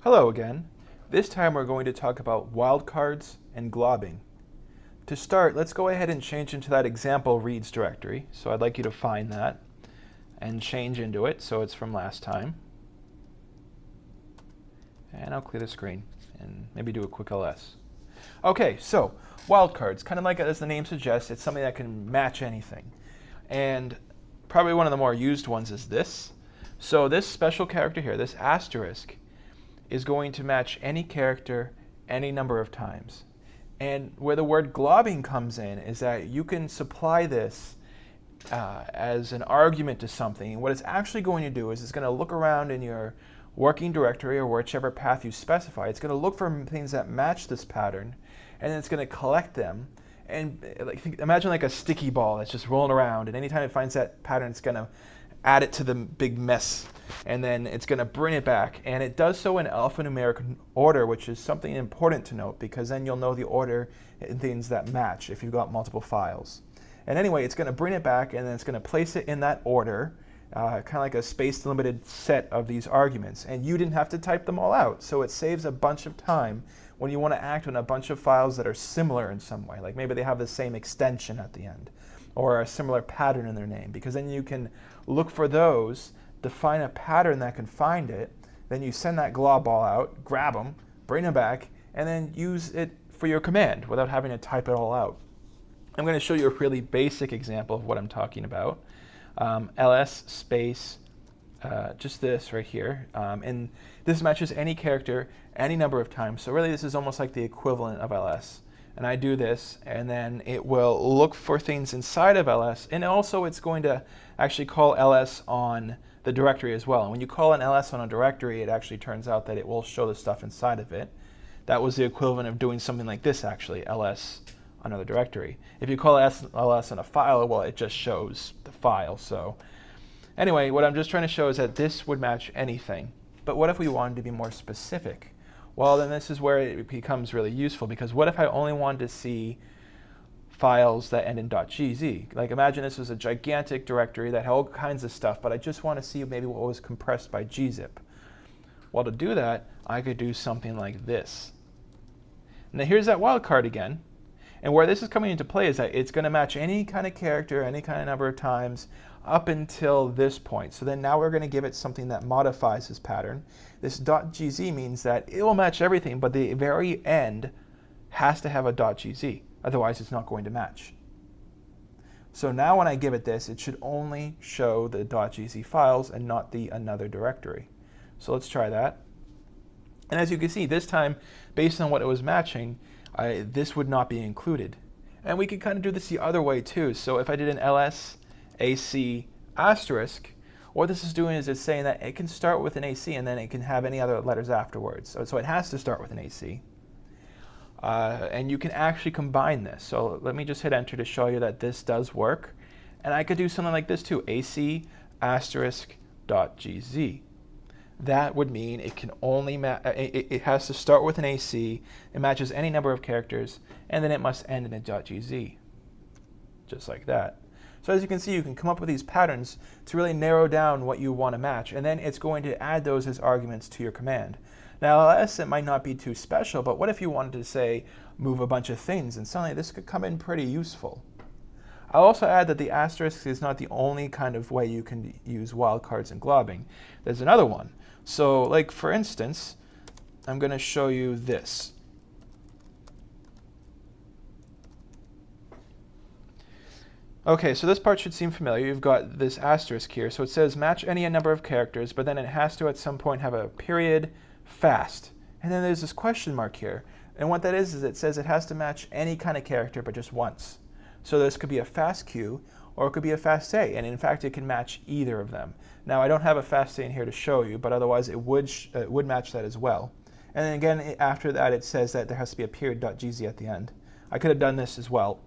Hello again. This time we're going to talk about wildcards and globbing. To start, let's go ahead and change into that example reads directory. So I'd like you to find that and change into it so it's from last time. And I'll clear the screen and maybe do a quick ls. Okay, so wildcards, kind of like as the name suggests, it's something that can match anything. And probably one of the more used ones is this. So this special character here, this asterisk, is going to match any character any number of times. And where the word globbing comes in is that you can supply this as an argument to something. And what it's actually going to do is it's going to look around in your working directory or whichever path you specify. It's going to look for things that match this pattern, and then it's going to collect them. And imagine like a sticky ball that's just rolling around, and anytime it finds that pattern, it's going to add it to the big mess, and then it's going to bring it back. And it does so in alphanumeric order, which is something important to note, because then you'll know the order in things that match if you've got multiple files. And anyway, it's going to bring it back, and then it's going to place it in that order, kind of like a space-limited set of these arguments. And you didn't have to type them all out, so it saves a bunch of time when you want to act on a bunch of files that are similar in some way, like maybe they have the same extension at the end, or a similar pattern in their name, because then you can look for those, define a pattern that can find it, then you send that glob ball out, grab them, bring them back, and then use it for your command without having to type it all out. I'm going to show you a really basic example of what I'm talking about. ls space, just this right here, and this matches any character any number of times. So really this is almost like the equivalent of ls. And I do this, and then it will look for things inside of ls, and also it's going to actually call ls on the directory as well. And when you call an ls on a directory, it actually turns out that it will show the stuff inside of it. That was the equivalent of doing something like this, actually, ls on another directory. If you call ls on a file, well, it just shows the file. So anyway, what I'm just trying to show is that this would match anything. But what if we wanted to be more specific? Well, then this is where it becomes really useful, because what if I only wanted to see files that end in .gz? Like imagine this was a gigantic directory that had all kinds of stuff, but I just want to see maybe what was compressed by gzip. Well, to do that, I could do something like this. Now here's that wildcard again. And where this is coming into play is that it's going to match any kind of character, any kind of number of times, up until this point. So then now we're going to give it something that modifies this pattern. This .gz means that it will match everything, but the very end has to have a .gz. Otherwise, it's not going to match. So now when I give it this, it should only show the .gz files and not the another directory. So let's try that. And as you can see, this time, based on what it was matching, this would not be included. And we could kind of do this the other way too. So if I did an ls ac asterisk, what this is doing is it's saying that it can start with an AC and then it can have any other letters afterwards. So it has to start with an AC. And you can actually combine this. So let me just hit enter to show you that this does work. And I could do something like this too, AC asterisk .gz. That would mean it can only it has to start with an AC, it matches any number of characters, and then it must end in a .gz. Just like that. So as you can see, you can come up with these patterns to really narrow down what you want to match, and then it's going to add those as arguments to your command. Now ls, it might not be too special, but what if you wanted to say move a bunch of things, and suddenly this could come in pretty useful. I'll also add that the asterisk is not the only kind of way you can use wildcards and globbing. There's another one. So like for instance, I'm going to show you this. Okay, so this part should seem familiar. You've got this asterisk here. So it says match any number of characters, but then it has to at some point have a period fast. And then there's this question mark here. And what that is it says it has to match any kind of character, but just once. So this could be a fast Q, or it could be a fast A. And in fact, it can match either of them. Now, I don't have a fast A in here to show you, but otherwise it would match that as well. And then again, after that, it says that there has to be a period.gz at the end. I could have done this as well.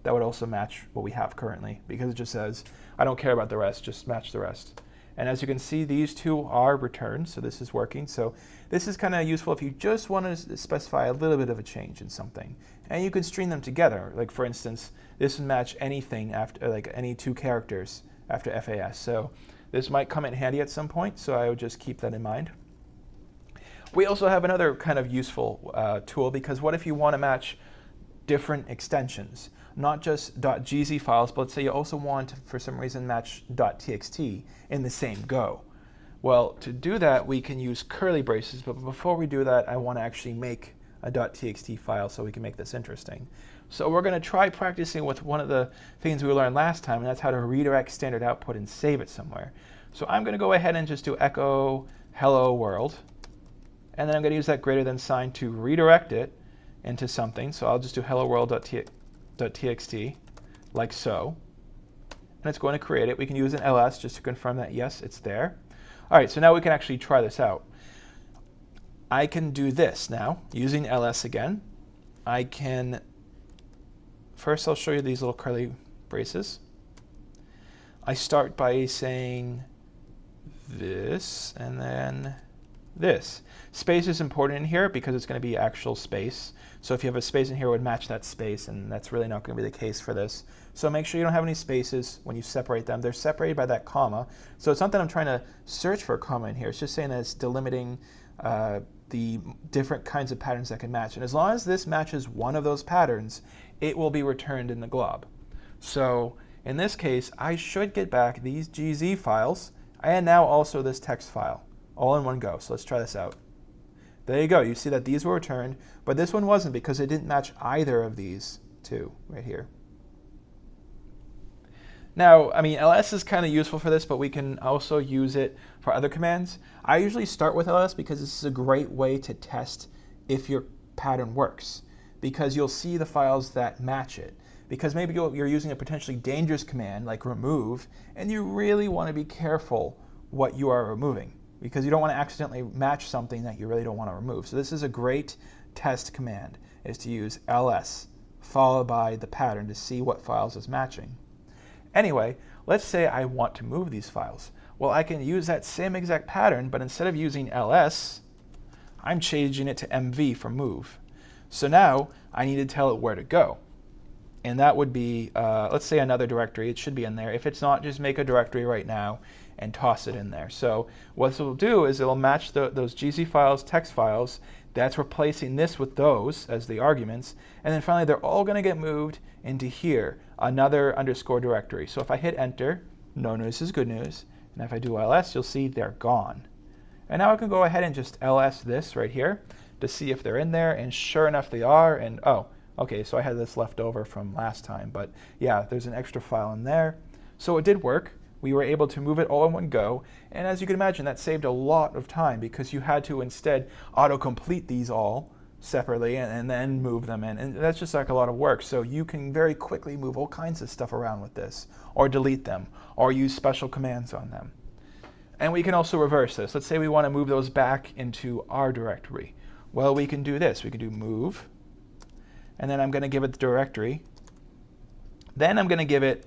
That would also match what we have currently, because it just says, I don't care about the rest, just match the rest. And as you can see, these two are returned, so this is working. So this is kind of useful if you just want to specify a little bit of a change in something. And you can string them together. Like for instance, this would match anything after, like any two characters after FAS. So this might come in handy at some point, so I would just keep that in mind. We also have another kind of useful tool, because what if you want to match different extensions, not just .gz files, but let's say you also want to, for some reason, match .txt in the same go. Well, to do that, we can use curly braces, but before we do that, I want to actually make a .txt file so we can make this interesting. So we're going to try practicing with one of the things we learned last time, and that's how to redirect standard output and save it somewhere. So I'm going to go ahead and just do echo hello world, and then I'm going to use that greater than sign to redirect it into something. So I'll just do hello world.txt like so, and it's going to create it. We can use an ls just to confirm that yes, it's there. All right, so now we can actually try this out. I can do this now using ls again. I can, first I'll show you these little curly braces. I start by saying this and then this. Space is important in here because it's going to be actual space. So if you have a space in here, it would match that space, and that's really not going to be the case for this. So make sure you don't have any spaces when you separate them. They're separated by that comma. So it's not that I'm trying to search for a comma in here. It's just saying that it's delimiting the different kinds of patterns that can match. And as long as this matches one of those patterns, it will be returned in the glob. So in this case, I should get back these GZ files and now also this text file all in one go. So let's try this out. There you go. You see that these were returned, but this one wasn't because it didn't match either of these two right here. Now, I mean, ls is kind of useful for this, but we can also use it for other commands. I usually start with ls because this is a great way to test if your pattern works, because you'll see the files that match it. Because maybe you're using a potentially dangerous command like remove, and you really want to be careful what you are removing, because you don't want to accidentally match something that you really don't want to remove. So this is a great test command, is to use ls followed by the pattern to see what files is matching. Anyway, let's say I want to move these files. Well, I can use that same exact pattern, but instead of using ls, I'm changing it to mv for move. So now I need to tell it where to go. And that would be, let's say, another directory. It should be in there. If it's not, just make a directory right now and toss it in there. So what this will do is it will match those GZ files, text files. That's replacing this with those as the arguments. And then finally, they're all going to get moved into here, another underscore directory. So if I hit enter, no news is good news. And if I do ls, you'll see they're gone. And now I can go ahead and just ls this right here to see if they're in there. And sure enough, they are. And oh, okay, so I had this left over from last time. But yeah, there's an extra file in there. So it did work. We were able to move it all in one go. And as you can imagine, that saved a lot of time because you had to instead autocomplete these all separately and then move them in. And that's just like a lot of work. So you can very quickly move all kinds of stuff around with this, or delete them, or use special commands on them. And we can also reverse this. Let's say we want to move those back into our directory. Well, we can do this. We can do move, and then I'm going to give it the directory. Then I'm going to give it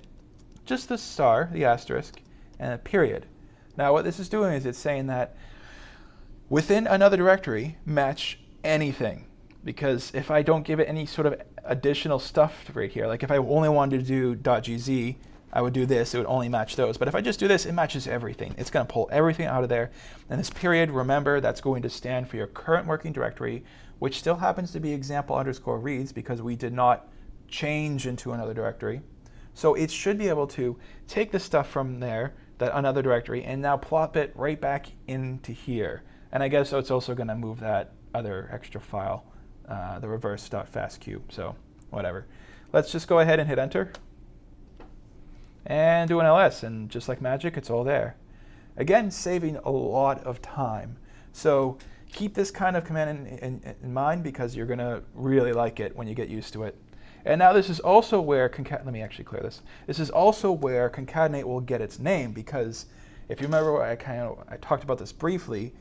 just the star, the asterisk, and a period. Now what this is doing is it's saying that within another directory, match anything. Because if I don't give it any sort of additional stuff right here, like if I only wanted to do .gz, I would do this, it would only match those. But if I just do this, it matches everything. It's going to pull everything out of there. And this period, remember, that's going to stand for your current working directory, which still happens to be example underscore reads because we did not change into another directory. So it should be able to take the stuff from there, that another directory, and now plop it right back into here. And I guess it's also going to move that other extra file, the reverse.fastq. So whatever. Let's just go ahead and hit enter and do an ls. And just like magic, it's all there. Again, saving a lot of time. So keep this kind of command in mind because you're going to really like it when you get used to it. And now this is also where let me actually clear this. This is also where concatenate will get its name, because if you remember, I talked about this briefly.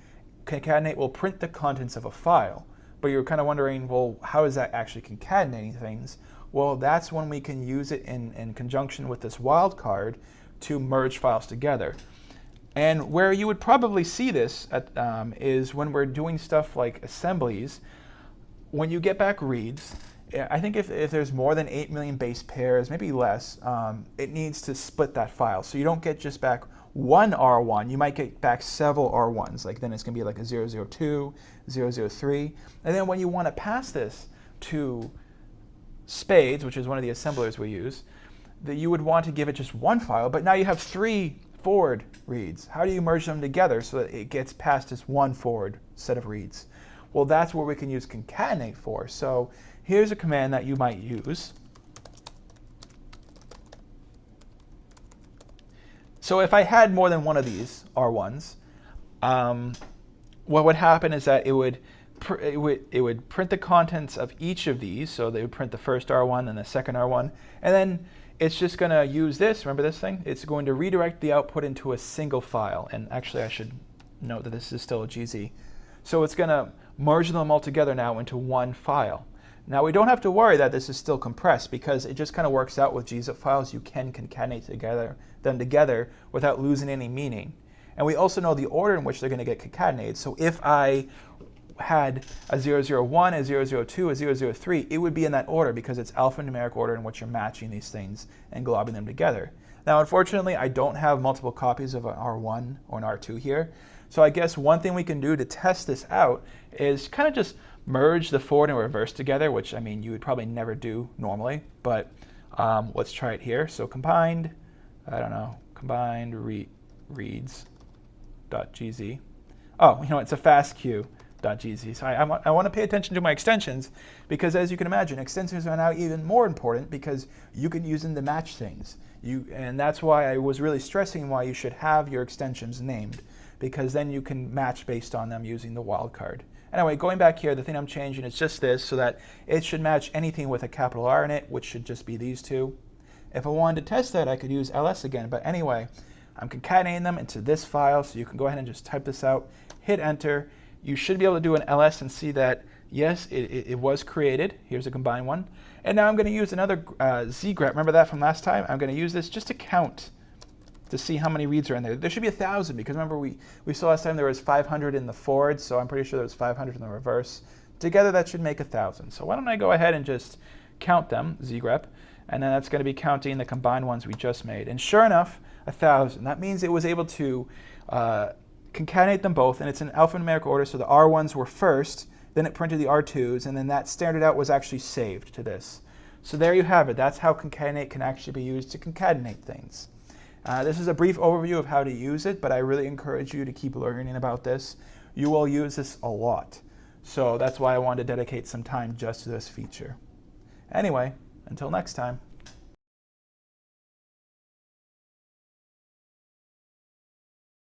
Concatenate will print the contents of a file, but you're kind of wondering, well, how is that actually concatenating things? Well, that's when we can use it in conjunction with this wildcard to merge files together. And where you would probably see this is when we're doing stuff like assemblies. When you get back reads, I think if there's more than 8 million base pairs, maybe less, it needs to split that file. So you don't get just back one R1, you might get back several R1s. Like then it's going to be like a 002, 003. And then when you want to pass this to spades, which is one of the assemblers we use, that you would want to give it just one file, but now you have 3 forward reads. How do you merge them together so that it gets passed as one forward set of reads? Well, that's where we can use concatenate for. So here's a command that you might use. So if I had more than one of these R1s, what would happen is that it would print the contents of each of these. So they would print the first R1 and the second R1, and then it's just going to use this. Remember this thing? It's going to redirect the output into a single file. And actually, I should note that this is still a GZ. So it's going to merge them all together now into one file. Now we don't have to worry that this is still compressed because it just kind of works out with gzip files. You can concatenate them together without losing any meaning. And we also know the order in which they're going to get concatenated. So if I had a 001, a 002, a 003, it would be in that order because it's alphanumeric order in which you're matching these things and globbing them together. Now, unfortunately, I don't have multiple copies of an R1 or an R2 here. So I guess one thing we can do to test this out is kind of just merge the forward and reverse together, which, I mean, you would probably never do normally. But let's try it here. So combined, I don't know, combined reads.gz. Oh, you know, it's a fastq.gz. So I want to pay attention to my extensions because, as you can imagine, extensions are now even more important because you can use them to match things. And that's why I was really stressing why you should have your extensions named, because then you can match based on them using the wildcard. Anyway, going back here, the thing I'm changing is just this so that it should match anything with a capital R in it, which should just be these two. If I wanted to test that, I could use ls again. But anyway, I'm concatenating them into this file, so you can go ahead and just type this out, hit enter. You should be able to do an ls and see that, yes, it was created. Here's a combined one. And now I'm going to use another zgrep. Remember that from last time? I'm going to use this just to count to see how many reads are in there. There should be 1,000 because remember we saw last time there was 500 in the forward, so I'm pretty sure there was 500 in the reverse. Together that should make 1,000. So why don't I go ahead and just count them, zgrep, and then that's going to be counting the combined ones we just made. And sure enough, 1,000. That means it was able to concatenate them both, and it's in alphanumeric order, so the R1s were first, then it printed the R2s, and then that standard out was actually saved to this. So there you have it. That's how concatenate can actually be used to concatenate things. This is a brief overview of how to use it, but I really encourage you to keep learning about this. You will use this a lot. So that's why I wanted to dedicate some time just to this feature. Anyway, until next time.